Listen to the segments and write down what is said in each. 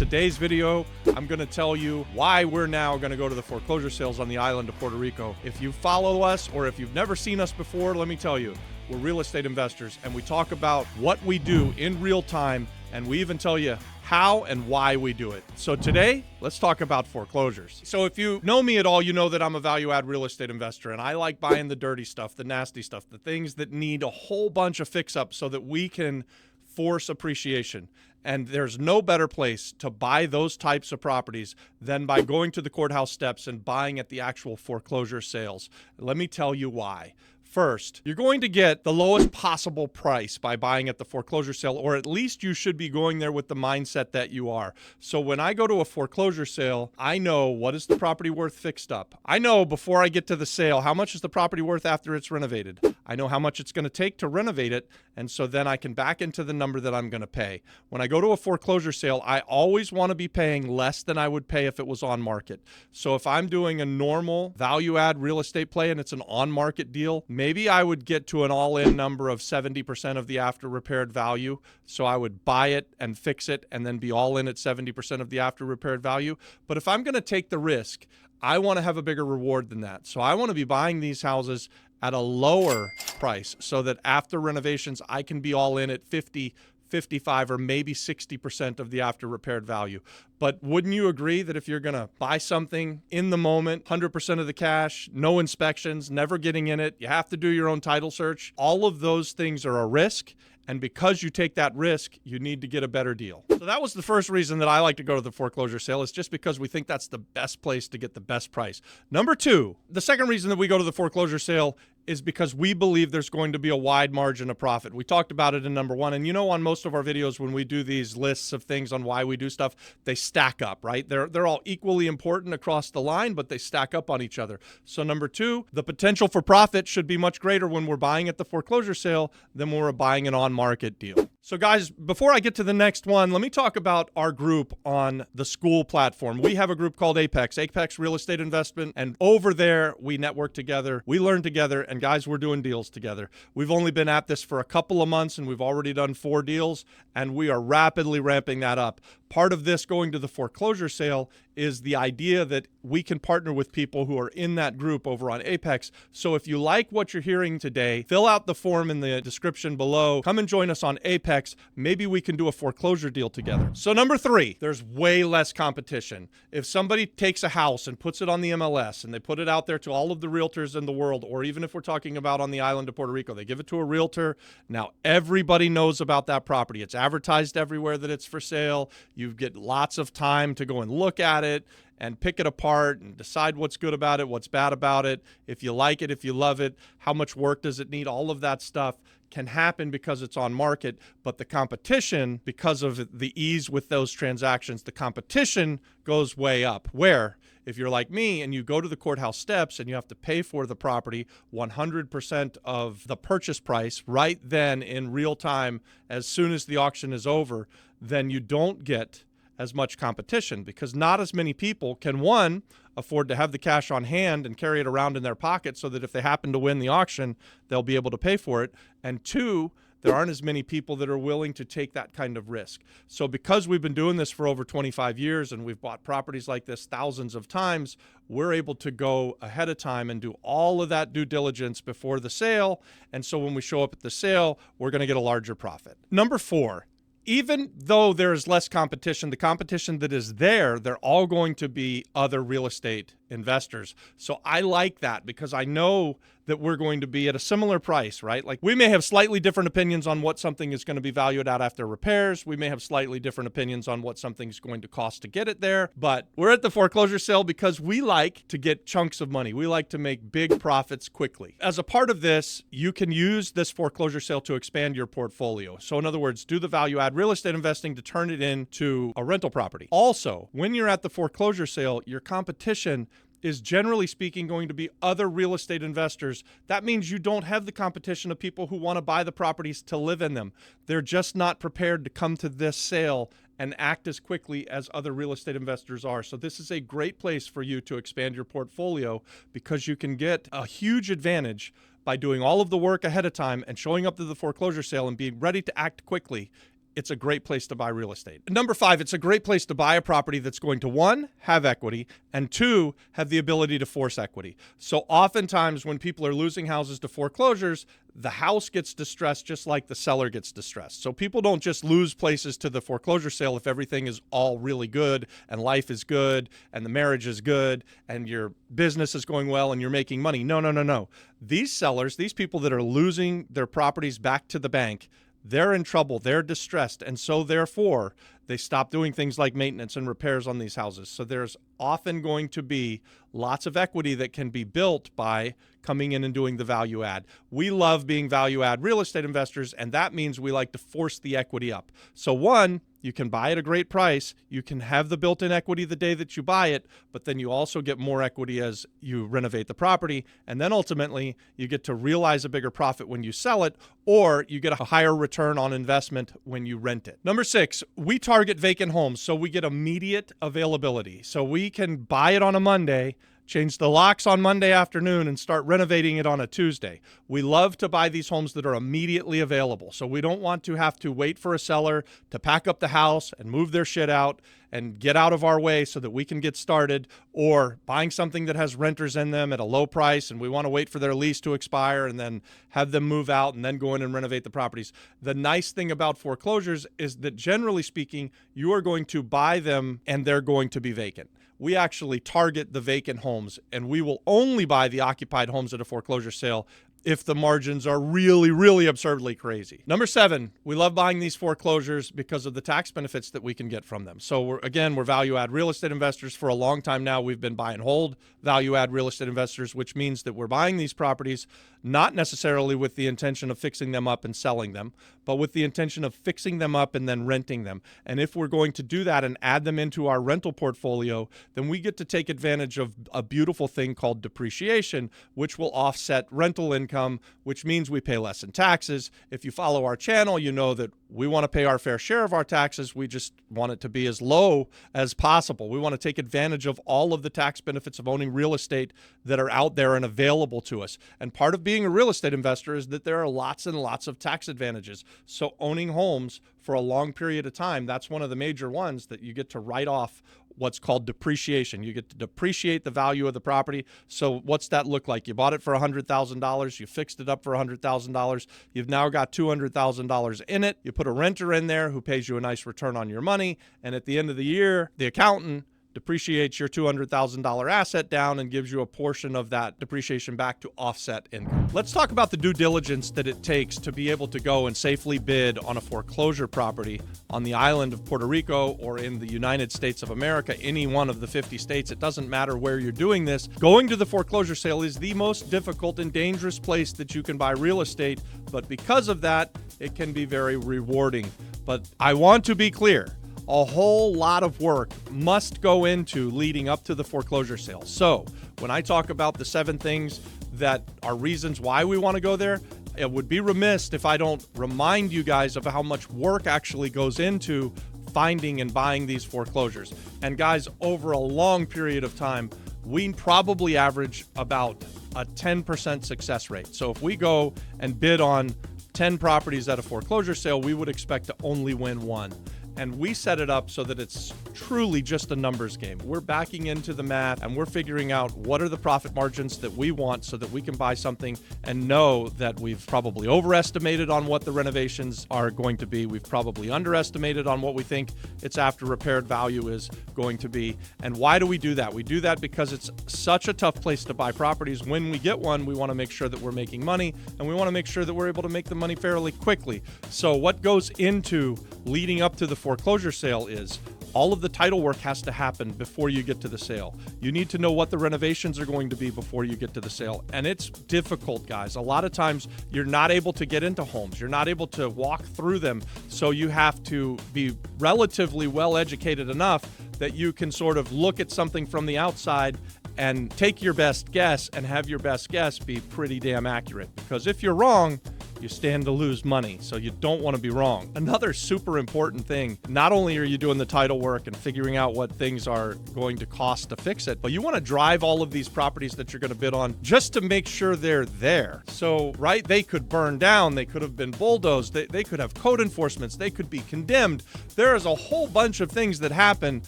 Today's video, I'm going to tell you why we're now going to go to the foreclosure sales on the island of Puerto Rico. If you follow us or if you've never seen us before, let me tell you, we're real estate investors and we talk about what we do in real time, and we even tell you how and why we do it. So today, let's talk about foreclosures. So if you know me at all, you know that I'm a value-add real estate investor, and I like buying the dirty stuff, the nasty stuff, the things that need a whole bunch of fix-up so that we can force appreciation. And there's no better place to buy those types of properties than by going to the courthouse steps and buying at the actual foreclosure sales. Let me tell you why. First, you're going to get the lowest possible price by buying at the foreclosure sale, or at least you should be going there with the mindset that you are. So when I go to a foreclosure sale, I know what is the property worth fixed up. I know before I get to the sale, how much is the property worth after it's renovated. I know how much it's going to take to renovate it, and so then I can back into the number that I'm going to pay. When I go to a foreclosure sale, I always want to be paying less than I would pay if it was on market. So if I'm doing a normal value-add real estate play and it's an on-market deal, maybe I would get to an all-in number of 70% of the after-repaired value. So I would buy it and fix it and then be all in at 70% of the after-repaired value. But if I'm going to take the risk, I want to have a bigger reward than that. So I want to be buying these houses at a lower price so that after renovations, I can be all in at 50, 55, or maybe 60% of the after repaired value. But wouldn't you agree that if you're going to buy something in the moment, 100% of the cash, no inspections, never getting in it, you have to do your own title search, all of those things are a risk. And because you take that risk, you need to get a better deal. So that was the first reason that I like to go to the foreclosure sale, is just because we think that's the best place to get the best price. Number two, the second reason that we go to the foreclosure sale is because we believe there's going to be a wide margin of profit. We talked about it in number one. And you know, on most of our videos, when we do these lists of things on why we do stuff, they stack up, right? They're all equally important across the line, but they stack up on each other. So number two, the potential for profit should be much greater when we're buying at the foreclosure sale than when we're buying an on-market deal. So guys, before I get to the next one, let me talk about our group on the school platform. We have a group called Apex Real Estate Investment, and over there we network together, we learn together, and guys, we're doing deals together. We've only been at this for a couple of months and we've already done 4 deals, and we are rapidly ramping that up. Part of this going to the foreclosure sale is the idea that we can partner with people who are in that group over on Apex. So if you like what you're hearing today, fill out the form in the description below. Come and join us on Apex. Maybe we can do a foreclosure deal together. So number 3, there's way less competition. If somebody takes a house and puts it on the MLS and they put it out there to all of the realtors in the world, or even if we're talking about on the island of Puerto Rico, they give it to a realtor. Now everybody knows about that property. It's advertised everywhere that it's for sale. You get lots of time to go and look at it and pick it apart and decide what's good about it, what's bad about it, if you like it, if you love it, how much work does it need. All of that stuff can happen because it's on market, but the competition, because of the ease with those transactions, the competition goes way up. Where if you're like me and you go to the courthouse steps and you have to pay for the property 100% of the purchase price right then in real time as soon as the auction is over, then you don't get as much competition, because not as many people can, one, afford to have the cash on hand and carry it around in their pocket so that if they happen to win the auction, they'll be able to pay for it. And two, there aren't as many people that are willing to take that kind of risk. So because we've been doing this for over 25 years and we've bought properties like this thousands of times, we're able to go ahead of time and do all of that due diligence before the sale. And so when we show up at the sale, we're going to get a larger profit. Number 4, even though there's less competition, the competition that is there, they're all going to be other real estate investors. So I like that because I know that we're going to be at a similar price, right? Like we may have slightly different opinions on what something is going to be valued at after repairs. We may have slightly different opinions on what something's going to cost to get it there, but we're at the foreclosure sale because we like to get chunks of money. We like to make big profits quickly. As a part of this, you can use this foreclosure sale to expand your portfolio. So in other words, do the value add real estate investing to turn it into a rental property. Also, when you're at the foreclosure sale, your competition is generally speaking going to be other real estate investors. That means you don't have the competition of people who want to buy the properties to live in them. They're just not prepared to come to this sale and act as quickly as other real estate investors are. So this is a great place for you to expand your portfolio because you can get a huge advantage by doing all of the work ahead of time and showing up to the foreclosure sale and being ready to act quickly it's a great place to buy real estate. Number 5, it's a great place to buy a property that's going to, 1, have equity, and 2, have the ability to force equity. So oftentimes when people are losing houses to foreclosures, the house gets distressed just like the seller gets distressed. So people don't just lose places to the foreclosure sale if everything is all really good and life is good and the marriage is good and your business is going well and you're making money. No. These sellers, these people that are losing their properties back to the bank, they're in trouble, they're distressed, and so therefore they stop doing things like maintenance and repairs on these houses. So there's often going to be lots of equity that can be built by coming in and doing the value add. We love being value add real estate investors, and that means we like to force the equity up. So 1, you can buy at a great price. You can have the built-in equity the day that you buy it, but then you also get more equity as you renovate the property. And then ultimately, you get to realize a bigger profit when you sell it, or you get a higher return on investment when you rent it. Number 6, we target vacant homes, so we get immediate availability. So we can buy it on a Monday, change the locks on Monday afternoon, and start renovating it on a Tuesday. We love to buy these homes that are immediately available. So we don't want to have to wait for a seller to pack up the house and move their shit out and get out of our way so that we can get started, or buying something that has renters in them at a low price and we want to wait for their lease to expire and then have them move out and then go in and renovate the properties. The nice thing about foreclosures is that generally speaking, you are going to buy them and they're going to be vacant. We actually target the vacant homes, and we will only buy the occupied homes at a foreclosure sale if the margins are really, really absurdly crazy. Number 7, we love buying these foreclosures because of the tax benefits that we can get from them. So we're value add real estate investors for a long time now. We've been buy and hold value add real estate investors, which means that we're buying these properties not necessarily with the intention of fixing them up and selling them, but with the intention of fixing them up and then renting them. And if we're going to do that and add them into our rental portfolio, then we get to take advantage of a beautiful thing called depreciation, which will offset rental income, which means we pay less in taxes. If you follow our channel, you know that we want to pay our fair share of our taxes. We just want it to be as low as possible. We want to take advantage of all of the tax benefits of owning real estate that are out there and available to us. And part of being a real estate investor is that there are lots and lots of tax advantages. So owning homes for a long period of time, that's one of the major ones that you get to write off what's called depreciation. You get to depreciate the value of the property. So what's that look like? You bought it for $100,000. You fixed it up for $100,000. You've now got $200,000 in it. You put a renter in there who pays you a nice return on your money. And at the end of the year, the accountant depreciates your $200,000 asset down and gives you a portion of that depreciation back to offset income. Let's talk about the due diligence that it takes to be able to go and safely bid on a foreclosure property on the island of Puerto Rico or in the United States of America, any one of the 50 states. It doesn't matter where you're doing this. Going to the foreclosure sale is the most difficult and dangerous place that you can buy real estate, but because of that, it can be very rewarding. But I want to be clear. A whole lot of work must go into leading up to the foreclosure sale. So when I talk about the 7 things that are reasons why we want to go there, it would be remiss if I don't remind you guys of how much work actually goes into finding and buying these foreclosures. And guys, over a long period of time, we probably average about a 10% success rate. So if we go and bid on 10 properties at a foreclosure sale, we would expect to only win 1. And we set it up so that it's truly just a numbers game. We're backing into the math and we're figuring out what are the profit margins that we want so that we can buy something and know that we've probably overestimated on what the renovations are going to be. We've probably underestimated on what we think its after repaired value is going to be. And why do we do that? We do that because it's such a tough place to buy properties. When we get one, we want to make sure that we're making money and we want to make sure that we're able to make the money fairly quickly. So what goes into leading up to the foreclosure sale is all of the title work has to happen before you get to the sale. You need to know what the renovations are going to be before you get to the sale. And it's difficult, guys. A lot of times you're not able to get into homes. You're not able to walk through them. So you have to be relatively well educated enough that you can sort of look at something from the outside and take your best guess and have your best guess be pretty damn accurate. Because if you're wrong, you stand to lose money. So you don't want to be wrong. Another super important thing, not only are you doing the title work and figuring out what things are going to cost to fix it, but you want to drive all of these properties that you're going to bid on just to make sure they're there. So, right, they could burn down, they could have been bulldozed, they could have code enforcements, they could be condemned. There is a whole bunch of things that happen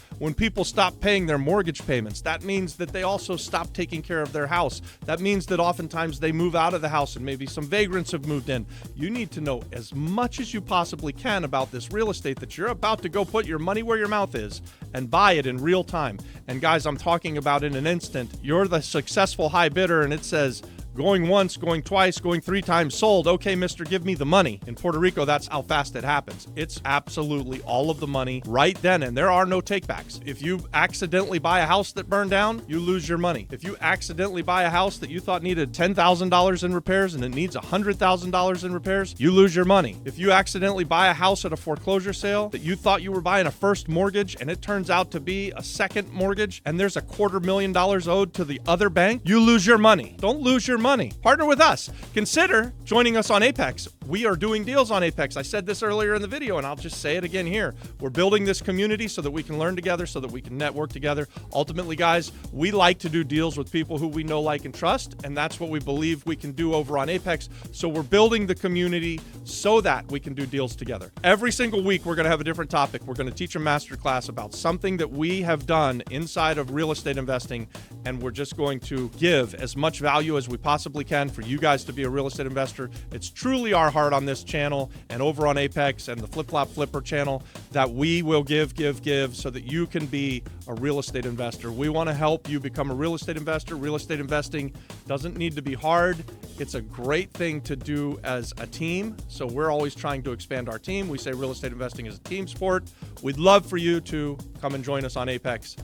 when people stop paying their mortgage payments. That means that they also stop taking care of their house. That means that oftentimes they move out of the house and maybe some vagrants have moved in. You need to know as much as you possibly can about this real estate that you're about to go put your money where your mouth is and buy it in real time. And guys, I'm talking about in an instant. You're the successful high bidder and it says, going once, going twice, going 3 times sold. Okay, mister, give me the money. In Puerto Rico, that's how fast it happens. It's absolutely all of the money right then, and there are no takebacks. If you accidentally buy a house that burned down, you lose your money. If you accidentally buy a house that you thought needed $10,000 in repairs and it needs $100,000 in repairs, you lose your money. If you accidentally buy a house at a foreclosure sale that you thought you were buying a first mortgage and it turns out to be a second mortgage and there's $250,000 owed to the other bank, you lose your money. Don't lose your money. Partner with us. Consider joining us on Apex. We are doing deals on Apex. I said this earlier in the video, and I'll just say it again here. We're building this community so that we can learn together, so that we can network together. Ultimately, guys, we like to do deals with people who we know, like, and trust, and that's what we believe we can do over on Apex. So we're building the community so that we can do deals together. Every single week, we're going to have a different topic. We're going to teach a masterclass about something that we have done inside of real estate investing, and we're just going to give as much value as we possibly can for you guys to be a real estate investor. It's truly our heart on this channel and over on Apex and the Flip Flop Flipper channel that we will give so that you can be a real estate investor. We want to help you become a real estate investor. Real estate investing doesn't need to be hard. It's a great thing to do as a team. So we're always trying to expand our team. We say real estate investing is a team sport. We'd love for you to come and join us on Apex.